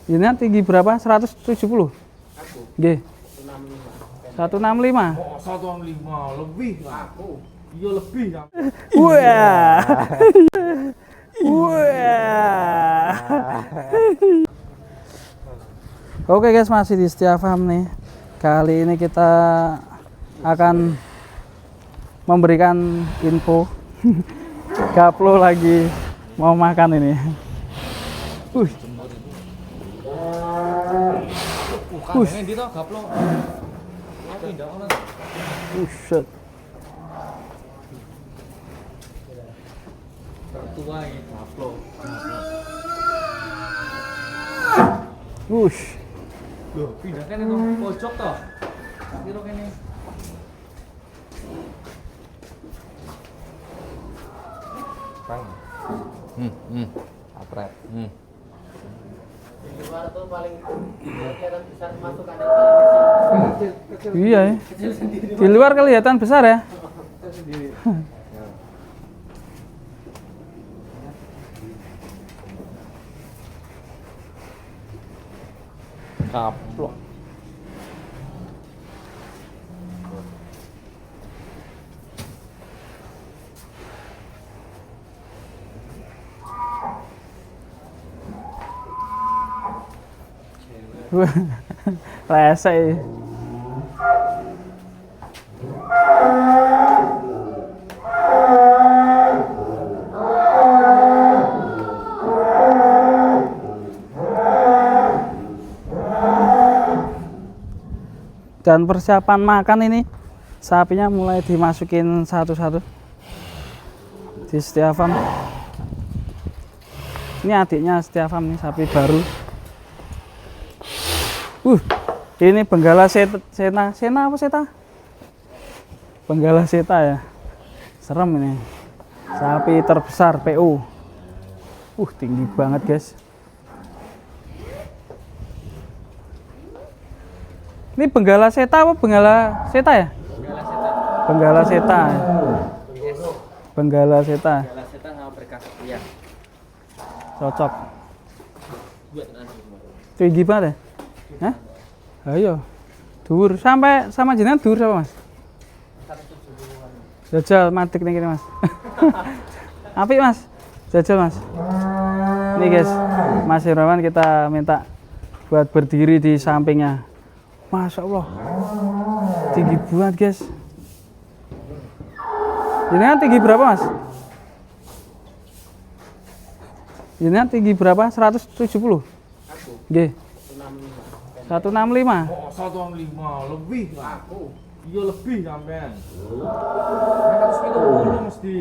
Ini tinggi berapa? 170. Aku. Nggih. 165. 165. Oh, 165 lebih aku. Iya lebih ya. Wah. Wah. Oke guys, masih di Setia Farm nih. Kali ini kita akan memberikan info. Gaplo lagi mau makan ini. Kandangnya di toh Gaplo. Pindah ono. Buset. Tua ini Gaplo. Wush. Loh, pindah kan itu pojok toh. Kira kene. Bang. Apret. Di luar tuh paling kelihatan besar masuk kandang. Iya ya. Di luar kelihatan besar ya. Sendiri. Gaplo. Rese. Dan persiapan makan ini sapinya mulai dimasukin satu-satu di Setia Farm. Ini adiknya Setia Farm nih, sapi baru. Ini benggala sena apa seta? Benggala seta ya. Serem ini. Sapi terbesar PO. Tinggi banget guys. Ini benggala seta apa benggala seta ya? Benggala seta. Benggala seta. Benggala seta sama berkas Setia. Cocok. Tinggi banget ya? Hah? Ayo. Dhuwur sampai sama jenengan dhuwur apa, Mas? 170-an. Jajal matik nih Mas. Apik Mas. Jajal Mas. Nih guys, Mas Irawan kita minta buat berdiri di sampingnya. Masya Allah, tinggi banget guys. Jenengan tinggi berapa Mas? Jenengan tinggi berapa? 170? Aku. Nggih. 165. 165 lebih aku. Iya lebih sampean. 170 mesti.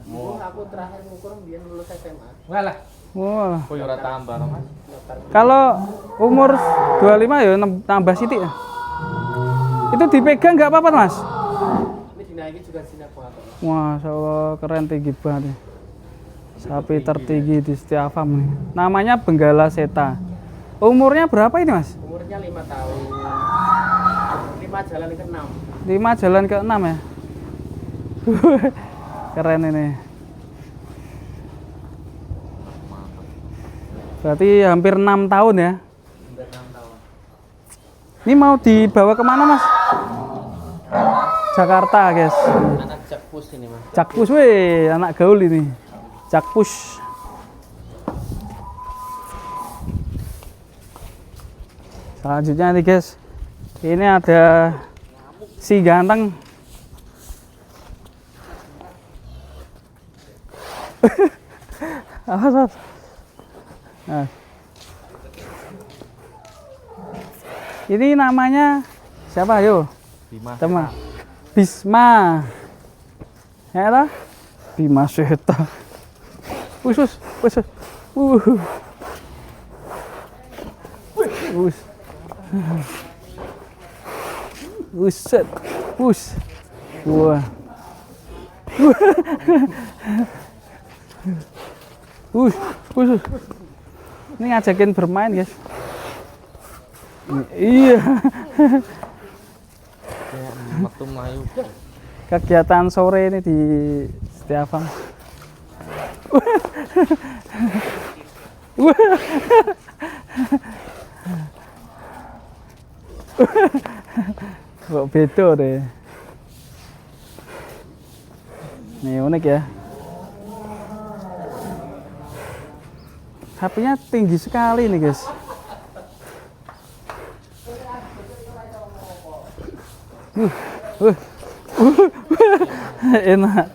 Oh, aku terakhir ngukur biar lulus SMA. Walah. Wah. Kok ora tambah Mas? Kalau umur 25 ya tambah sithik ya. Itu dipegang nggak apa-apa Mas? Ini dinaiki juga sini banget. Masya Allah, keren, tinggi banget ya. Sapi tertinggi di Setia Farm nih. Namanya benggala seta. Umurnya berapa ini Mas? Umurnya 5 tahun. 5 jalan ke 6. 5 jalan ke 6 ya. Keren ini. Berarti hampir 6 tahun ya. Hampir 6 tahun. Ini mau dibawa kemana Mas? Jakarta guys. Anak jakpus ini Mas. Jakpus weh, anak gaul ini. Jakpus. Selanjutnya nih guys, ini ada si ganteng. Awas. Nah. Ini namanya siapa yo? Teman. Bisma. Ya lah. Bisma Seta. Wus. Buset. Bus. Wah. Bus. Ini ngajakin bermain, guys. Iya. Waktu Melayu. Kegiatan sore ini di Setia Farm. Kok beda deh. Nih unik ya. Sapinya tinggi sekali nih guys. Enak.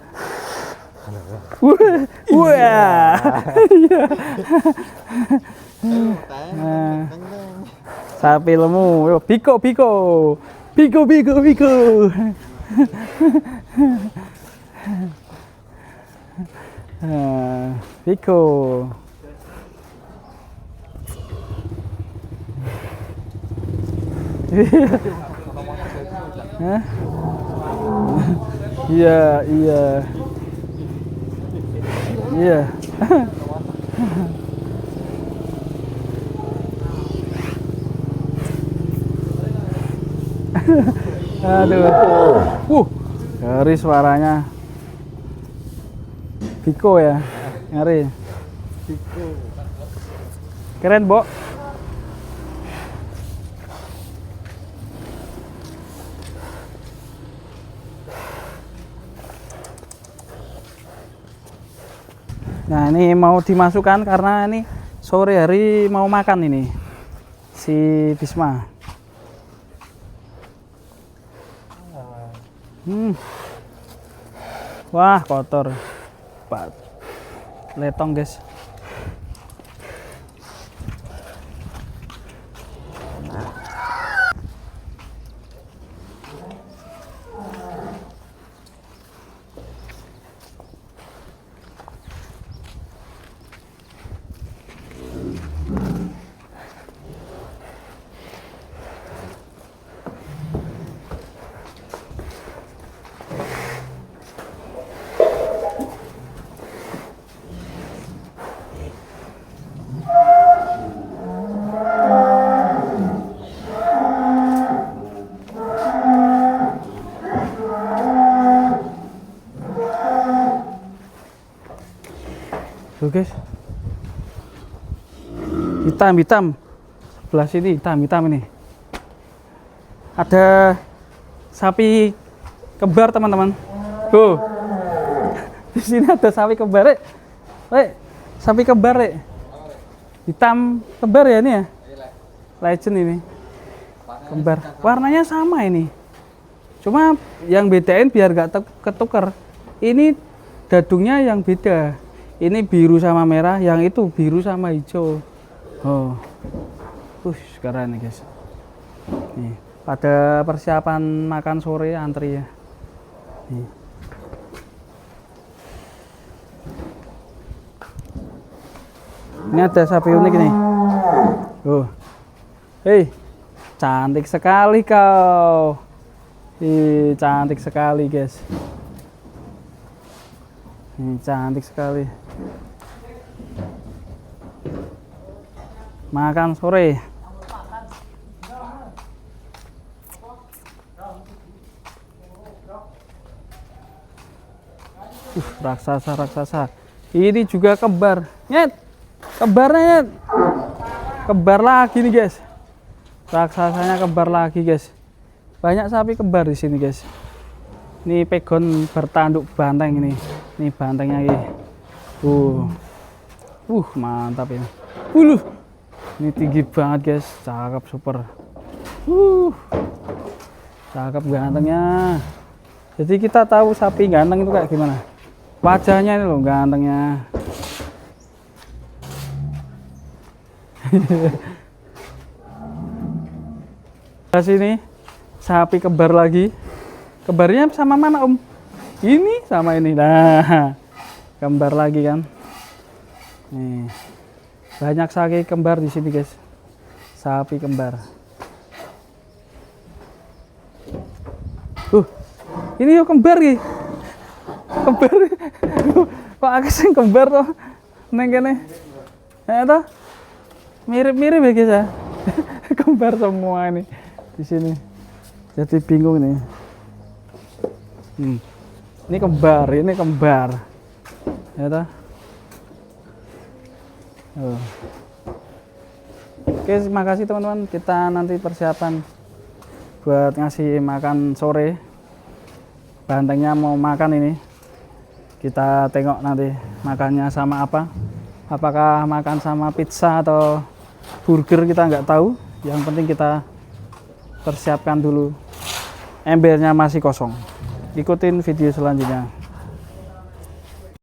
Wah. Nah, sapi lemu. Yo, biko. Biko. Iya. Aduh. Ngeri suaranya. Biko ya. Ngeri. Keren, Bo. Nah, ini mau dimasukkan karena ini sore hari mau makan ini si Bisma. Wah, kotor. Letong, guys. Tuh guys, hitam sebelah sini hitam ini. Ada sapi kembar teman-teman. Tuh, di sini ada sapi kembar, sapi kembar, hitam kembar ya ini ya, legend ini, kembar. Warnanya sama ini, cuma yang bedain biar gak ketukar. Ini dadungnya yang beda. Ini biru sama merah, yang itu biru sama hijau. Oh, sekarang nih guys. Nih, pada persiapan makan sore antri ya. Nih. Ini ada sapi unik nih. Oh, hei, cantik sekali kau. Cantik sekali guys. Ini cantik sekali. Makan sore. Raksasa. Ini juga kembar. Nyet. Kembarnya nyet. Kembar lagi nih guys. Raksasanya kembar lagi guys. Banyak sapi kembar di sini guys. Ini pegon bertanduk banteng ini. Ini bantengnya ini. Mantap ya. Ini tinggi banget guys, cakep super. Cakep gantengnya. Jadi kita tahu sapi ganteng itu kayak gimana. Wajahnya ini loh gantengnya. Di sini sapi kembar lagi. Kembarnya sama mana Om? Ini sama ini. Nah, kembar lagi kan. Nih. Banyak sapi kembar di sini, guys. Sapi kembar. Ini yuk kembar nih. Kembar. Kok aku sing kembar toh? Neng kene. Toh? Mirip-mirip ya, guys ya. Kembar semua ini di sini. Jadi bingung nih. Ini kembar. Ya toh? Oke, terima kasih teman-teman. Kita nanti persiapan buat ngasih makan sore. Bantengnya mau makan ini. Kita tengok nanti makannya sama apa. Apakah makan sama pizza atau burger, kita nggak tahu. Yang penting kita persiapkan dulu. Embernya masih kosong. Ikutin video selanjutnya.